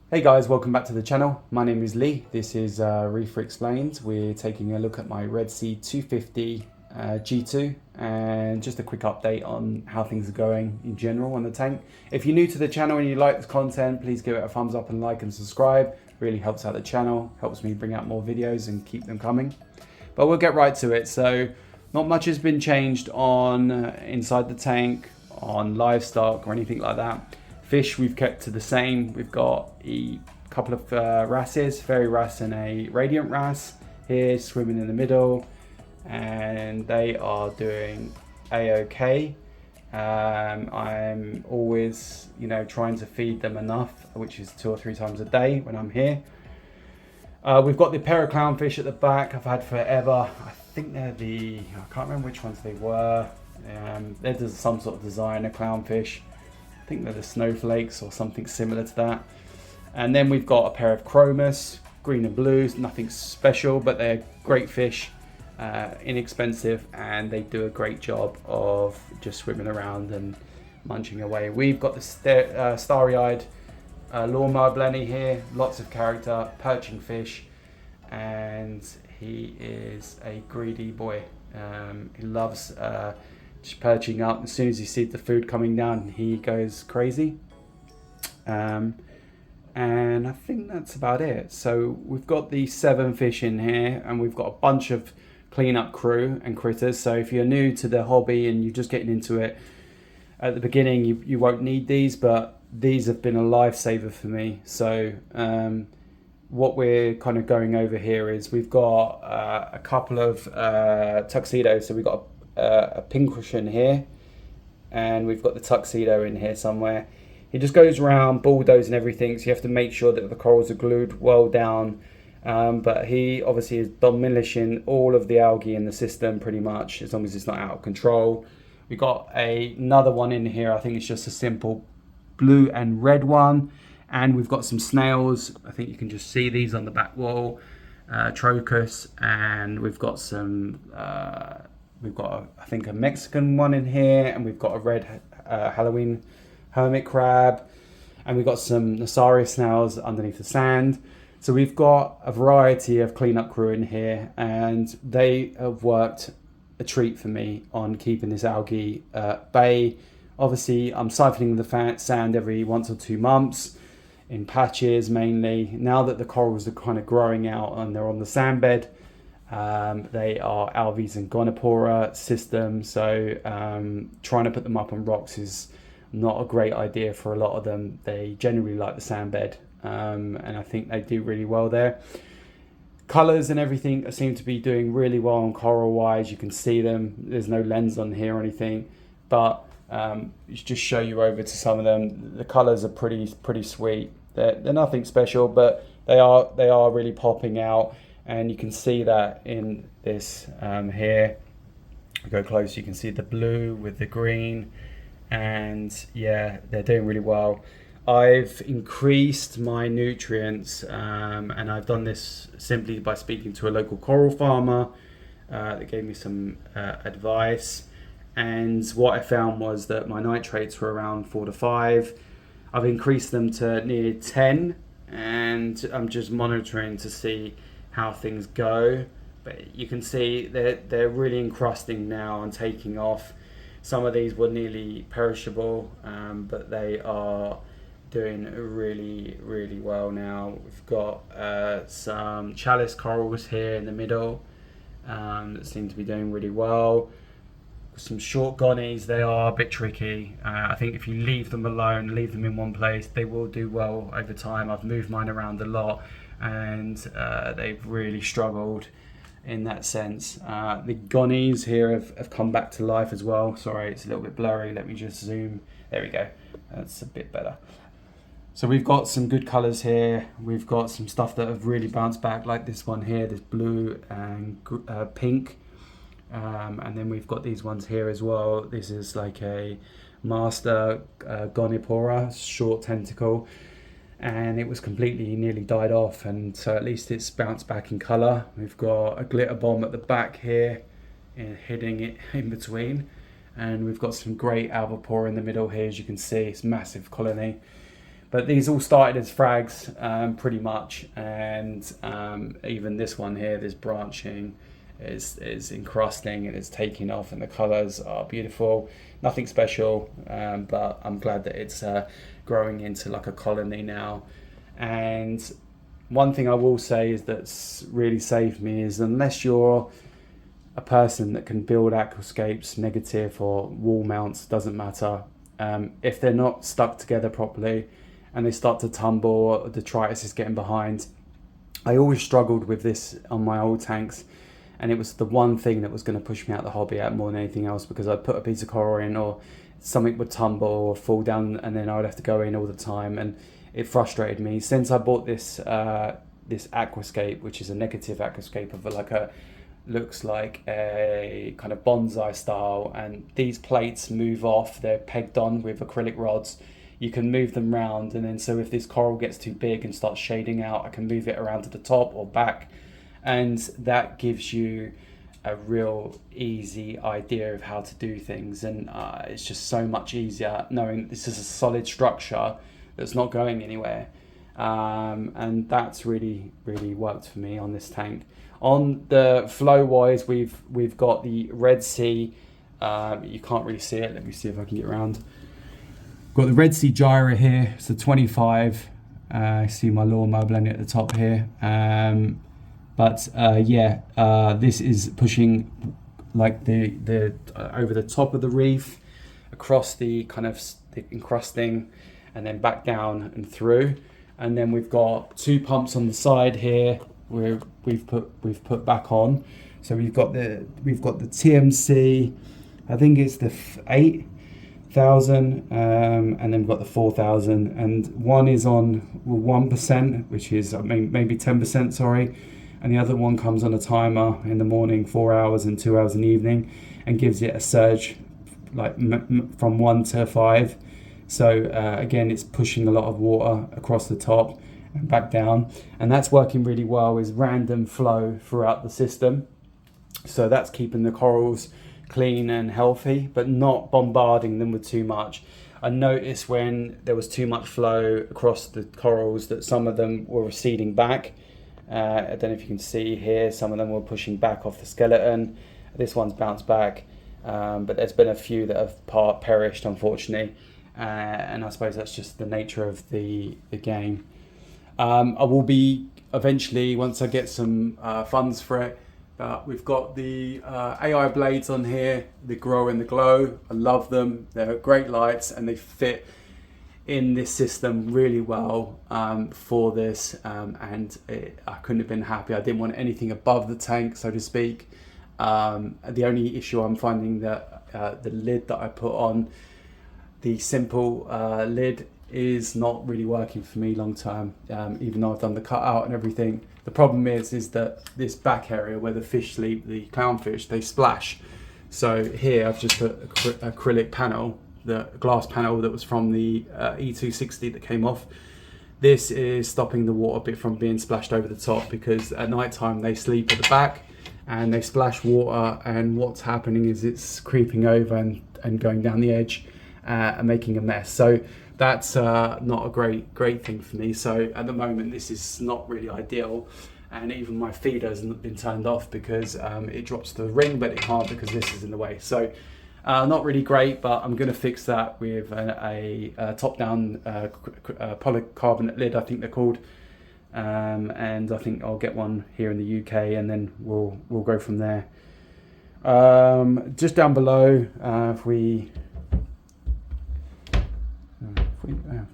Hey guys, welcome back to the channel. My name is Lee. This is Reefer Explained. We're taking a look at my Red Sea 250 G2 and just a quick update on how things are going in general on the tank. If you're new to the channel and you like this content, please give it a thumbs up and like and subscribe. Really helps out the channel, helps me bring out more videos and keep them coming. But we'll get right to it. So not much has been changed on inside the tank, on livestock or anything like that. Fish we've kept to the same. We've got a couple of wrasses, fairy wrasse and a radiant wrasse here swimming in the middle, and they are doing a-okay. I'm always, trying to feed them enough, which is 2 or 3 times a day when I'm here. We've got the pair of clownfish at the back I've had forever. I think they're I can't remember which ones they were. They're some sort of designer clownfish. I think they're the snowflakes or something similar to that. And then we've got a pair of chromis, green and blues, nothing special, but they're great fish, inexpensive, and they do a great job of just swimming around and munching away. We've got the starry-eyed lawnmower blenny here, lots of character, perching fish, and he is a greedy boy. He loves just perching up. As soon as he sees the food coming down, he goes crazy. And I think that's about it. So we've got the 7 fish in here, and we've got a bunch of cleanup crew and critters. So if you're new to the hobby and you're just getting into it at the beginning, you won't need these, but these have been a lifesaver for me. So what we're kind of going over here is we've got a couple of tuxedos. So we've got a pincushion here, and we've got the tuxedo in here somewhere. He just goes around bulldozing everything, so you have to make sure that the corals are glued well down, but he obviously is demolishing all of the algae in the system pretty much, as long as it's not out of control. We've got another one in here. I think it's just a simple blue and red one, and we've got some snails. I think you can just see these on the back wall, Trocus, and we've got some we've got, I think, a Mexican one in here, and we've got a red Halloween hermit crab, and we've got some Nasaria snails underneath the sand. So we've got a variety of cleanup crew in here, and they have worked a treat for me on keeping this algae at bay. Obviously, I'm siphoning the sand every 1 or 2 months in patches mainly. Now that the corals are kind of growing out and they're on the sand bed, they are alves and gonopora system, so trying to put them up on rocks is not a great idea for a lot of them. They generally like the sand bed, and I think they do really well there. Colors and everything seem to be doing really well on coral wise. You can see them. There's no lens on here or anything, but just show you over to some of them. The colors are pretty sweet. They're nothing special, but they are really popping out. And you can see that in this here. If I go close, you can see the blue with the green, and yeah, they're doing really well. I've increased my nutrients, and I've done this simply by speaking to a local coral farmer that gave me some advice. And what I found was that my nitrates were around 4 to 5. I've increased them to near 10, and I'm just monitoring to see how things go. But you can see they're really encrusting now and taking off. Some of these were nearly perishable, but they are doing really well now. We've got some chalice corals here in the middle that seem to be doing really well. Some short gonnies, they are a bit tricky. I think if you leave them alone, leave them in one place, they will do well over time. I've moved mine around a lot, and they've really struggled in that sense. The gonnies here have come back to life as well. Sorry, it's a little bit blurry. Let me just zoom. There we go. That's a bit better. So we've got some good colors here. We've got some stuff that have really bounced back, like this one here, this blue and pink. And then we've got these ones here as well. This is like a master gonipora, short tentacle, and it was completely nearly died off, and so at least it's bounced back in color. We've got a glitter bomb at the back here, hitting it in between, and we've got some great albopora in the middle here. As you can see, it's a massive colony. But these all started as frags, pretty much, and even this one here, this branching, is encrusting and it's taking off, and the colours are beautiful. Nothing special, but I'm glad that it's growing into like a colony now. And one thing I will say is that's really saved me is, unless you're a person that can build aquascapes, negative or wall mounts, doesn't matter, if they're not stuck together properly and they start to tumble or detritus is getting behind. I always struggled with this on my old tanks, and it was the one thing that was going to push me out the hobby out more than anything else, because I'd put a piece of coral in or something would tumble or fall down, and then I would have to go in all the time, and it frustrated me. Since I bought this this Aquascape, which is a negative aquascape of looks like a kind of bonsai style, and these plates move off, they're pegged on with acrylic rods. You can move them round, and then so if this coral gets too big and starts shading out, I can move it around to the top or back, and that gives you a real easy idea of how to do things. And it's just so much easier knowing this is a solid structure that's not going anywhere, and that's really worked for me on this tank. On the flow wise, we've got the Red Sea. You can't really see it. Let me see if I can get around. Got the Red Sea gyra here. It's a 25. I see my lawnmower blending at the top here. This is pushing like the over the top of the reef, across the kind of the encrusting, and then back down and through. And then we've got two pumps on the side here where we've put back on. So we've got the TMC, I think it's the 8,000, and then we've got the 4,000, and one is on 1%, which is maybe 10%, sorry, and the other one comes on a timer in the morning, 4 hours, and 2 hours in the evening, and gives it a surge like from 1 to 5. So again, it's pushing a lot of water across the top and back down, and that's working really well. Is random flow throughout the system, so that's keeping the corals clean and healthy, but not bombarding them with too much. I noticed when there was too much flow across the corals that some of them were receding back. I don't know if you can see here, some of them were pushing back off the skeleton. This one's bounced back, but there's been a few that have perished, unfortunately. And I suppose that's just the nature of the game. I will be eventually, once I get some funds for it, we've got the AI blades on here, the Grow and the Glow. I love them. They're great lights, and they fit in this system really well for this, and I couldn't have been happier. I didn't want anything above the tank, so to speak. The only issue I'm finding that the lid that I put on, the simple lid, is not really working for me long term, even though I've done the cutout and everything. The problem is that this back area where the fish sleep, the clownfish, they splash. So here I've just put acrylic panel, the glass panel that was from the E260 that came off. This is stopping the water bit from being splashed over the top, because at night time they sleep at the back and they splash water, and what's happening is it's creeping over and going down the edge and making a mess. So that's not a great thing for me. So at the moment this is not really ideal, and even my feeder hasn't been turned off because it drops the ring, but it can't because this is in the way. So not really great, but I'm going to fix that with a top-down polycarbonate lid, I think they're called, and I think I'll get one here in the UK, and then we'll go from there. Just down below, if we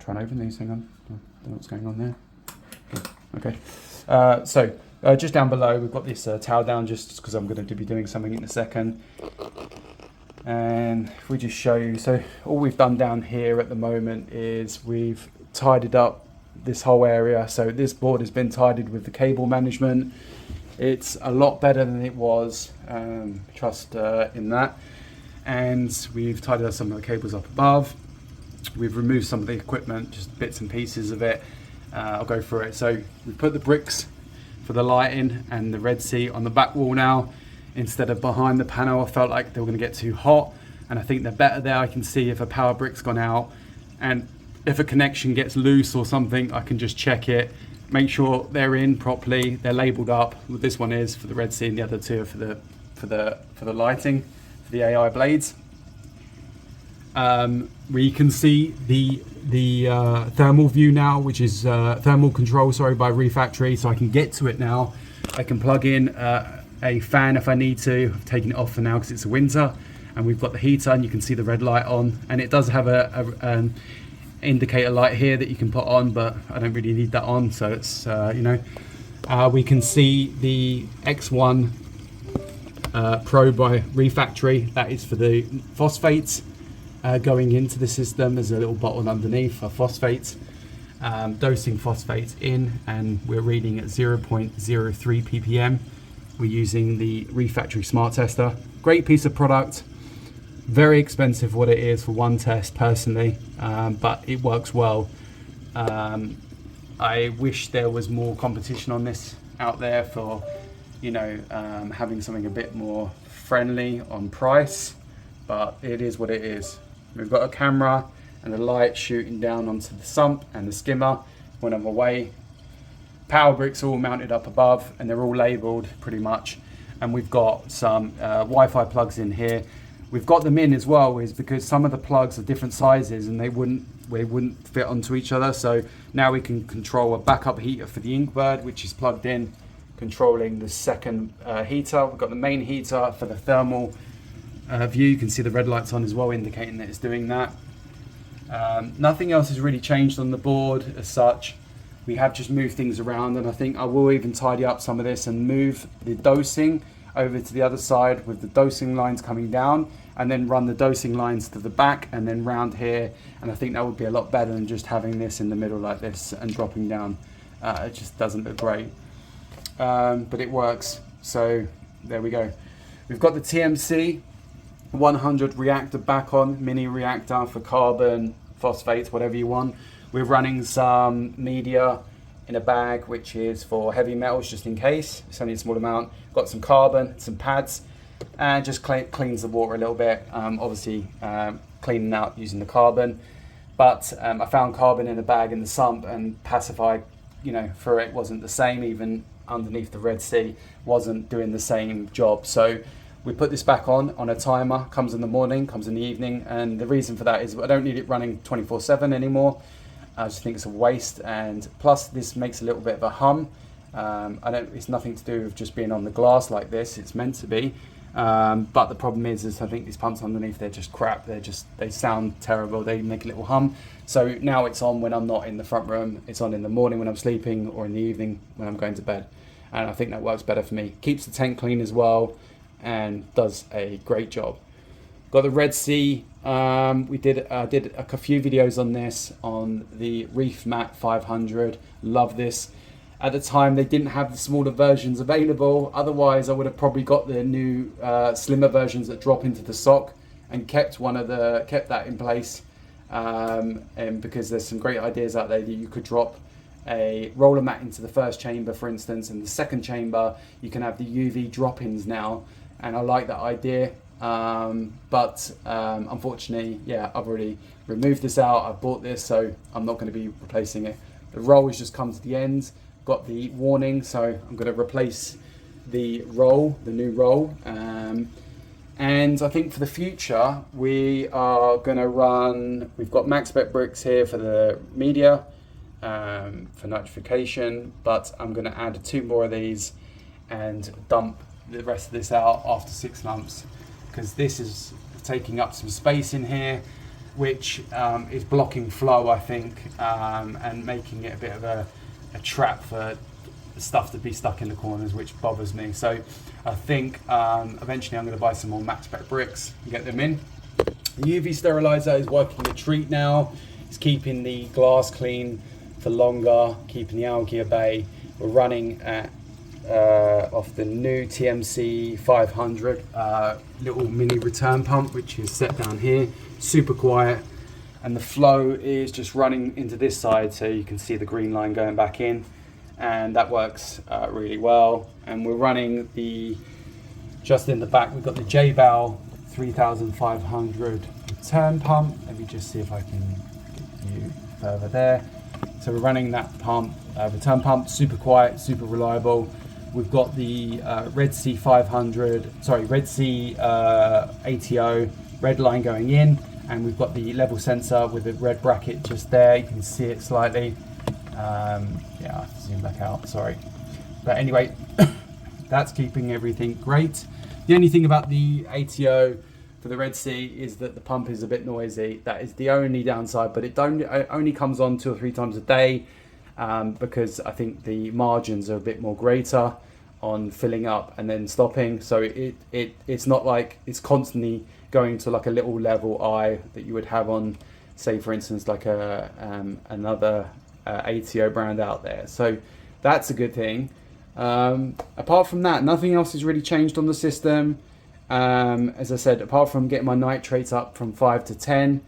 try and open these, hang on, I don't know what's going on there. Okay, so just down below we've got this towel down, just because I'm going to be doing something in a second. And if we just show you, so all we've done down here at the moment is we've tidied up this whole area. So this board has been tidied with the cable management. It's a lot better than it was, trust in that. And we've tidied up some of the cables up above. We've removed some of the equipment, just bits and pieces of it. I'll go through it. So we put the bricks for the lighting and the Red Sea on the back wall now, instead of behind the panel. I felt like they were going to get too hot, and I think they're better there. I can see if a power brick's gone out, and if a connection gets loose or something, I can just check it, make sure they're in properly, they're labeled up. Well, this one is for the Red Sea and the other two are for the lighting, for the AI blades. We can see the thermal view now, which is thermal control, sorry, by Refactory. So I can get to it now. I can plug in a fan if I need to. I've taken it off for now because it's a winter, and we've got the heater, and you can see the red light on, and it does have an indicator light here that you can put on, but I don't really need that on, so it's we can see the X1 Pro by Refactory. That is for the phosphates going into the system. There's a little bottle underneath for phosphates, dosing phosphates in, and we're reading at 0.03 ppm. We're using the Refactory Smart Tester. Great piece of product. Very expensive what it is for one test personally, but it works well. I wish there was more competition on this out there for, having something a bit more friendly on price, but it is what it is. We've got a camera and a light shooting down onto the sump and the skimmer when I'm away. Power bricks all mounted up above, and they're all labeled pretty much. And we've got some Wi-Fi plugs in here. We've got them in as well, is because some of the plugs are different sizes and they wouldn't fit onto each other. So now we can control a backup heater for the Inkbird, which is plugged in, controlling the second heater. We've got the main heater for the thermal view. You can see the red lights on as well, indicating that it's doing that. Nothing else has really changed on the board as such. We have just moved things around, and I think I will even tidy up some of this and move the dosing over to the other side with the dosing lines coming down, and then run the dosing lines to the back and then round here. And I think that would be a lot better than just having this in the middle like this and dropping down. It just doesn't look great, but it works. So there we go. We've got the TMC 100 reactor back on, mini reactor for carbon, phosphates, whatever you want. We're running some media in a bag, which is for heavy metals, just in case. It's only a small amount. Got some carbon, some pads, and just cleans the water a little bit. Obviously, cleaning out using the carbon. But I found carbon in a bag in the sump, and pacified, for it wasn't the same. Even underneath the Red Sea, wasn't doing the same job. So we put this back on a timer. Comes in the morning, comes in the evening, and the reason for that is I don't need it running 24/7 anymore. I just think it's a waste, and plus this makes a little bit of a hum. It's nothing to do with just being on the glass like this. It's meant to be, but the problem is I think these pumps underneath, they're just crap. They sound terrible. They make a little hum. So now it's on when I'm not in the front room. It's on in the morning when I'm sleeping, or in the evening when I'm going to bed, and I think that works better for me. Keeps the tank clean as well, and does a great job. Got the Red Sea. We did a few videos on this on the Reef Mat 500. Love this. At the time, they didn't have the smaller versions available. Otherwise, I would have probably got the new slimmer versions that drop into the sock, and kept that in place. And because there's some great ideas out there that you could drop a roller mat into the first chamber, for instance, and the second chamber you can have the UV drop-ins now, and I like that idea. But unfortunately, I've already removed this out. I've bought this, so I'm not going to be replacing it. The roll has just come to the end, got the warning, so I'm going to replace the new roll. And I think for the future, we are going to run, we've got max spec bricks here for the media, for nitrification, but I'm going to add 2 more of these and dump the rest of this out after 6 months. Because this is taking up some space in here, which is blocking flow, I think, and making it a bit of a trap for stuff to be stuck in the corners, which bothers me. So I think eventually I'm going to buy some more max spec bricks and get them in. The UV sterilizer is working a treat now. It's keeping the glass clean for longer, keeping the algae at bay. We're running at off the new TMC 500 little mini return pump, which is set down here, super quiet, and the flow is just running into this side, so you can see the green line going back in, and that works really well. And we're running just in the back, we've got the J-Bow 3500 return pump. Let me just see if I can give you further there. So we're running that pump, return pump, super quiet, super reliable. We've got the Red Sea 500, sorry, Red Sea ATO red line going in, and we've got the level sensor with the red bracket just there. You can see it slightly. Yeah, I have to zoom back out, sorry. But anyway, that's keeping everything great. The only thing about the ATO for the Red Sea is that the pump is a bit noisy. That is the only downside, but it only comes on 2 or 3 times a day because I think the margins are a bit more greater on filling up and then stopping. So it's not like it's constantly going to like a little level I that you would have on, say for instance, like another ATO brand out there. So that's a good thing. Apart from that, nothing else has really changed on the system. As I said, apart from getting my nitrates up from 5 to 10,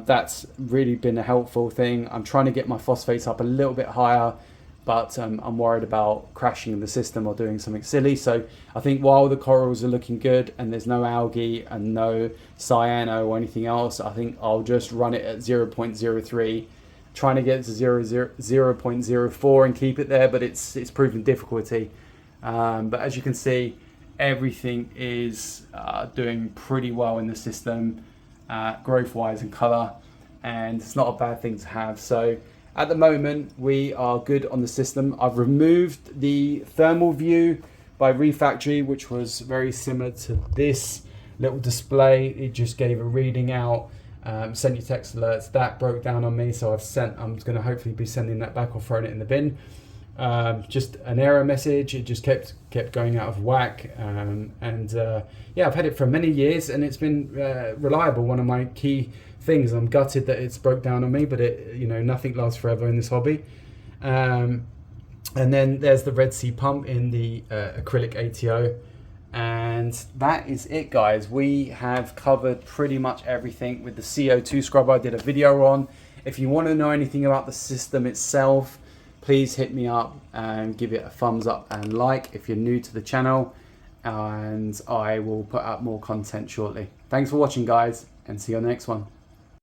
that's really been a helpful thing. I'm trying to get my phosphates up a little bit higher, but I'm worried about crashing the system or doing something silly. So I think while the corals are looking good and there's no algae and no cyano or anything else, I think I'll just run it at 0.03, trying to get it to 0.04 and keep it there, but it's proven difficulty. But as you can see, everything is doing pretty well in the system, growth wise and color, and it's not a bad thing to have. So at the moment we are good on the system. I've removed the thermal view by Refactory, which was very similar to this little display. It just gave a reading out, sent you text alerts. That broke down on me, so I'm going to hopefully be sending that back or throwing it in the bin. Just an error message. It just kept going out of whack, yeah, I've had it for many years and it's been reliable. One of my key things. I'm gutted that it's broke down on me, but nothing lasts forever in this hobby. And then there's the Red Sea pump in the acrylic ATO, and that is it, guys. We have covered pretty much everything with the CO2 scrubber. I did a video on. If you want to know anything about the system itself, please hit me up and give it a thumbs up and like if you're new to the channel, and I will put out more content shortly. Thanks for watching, guys, and see you on the next one.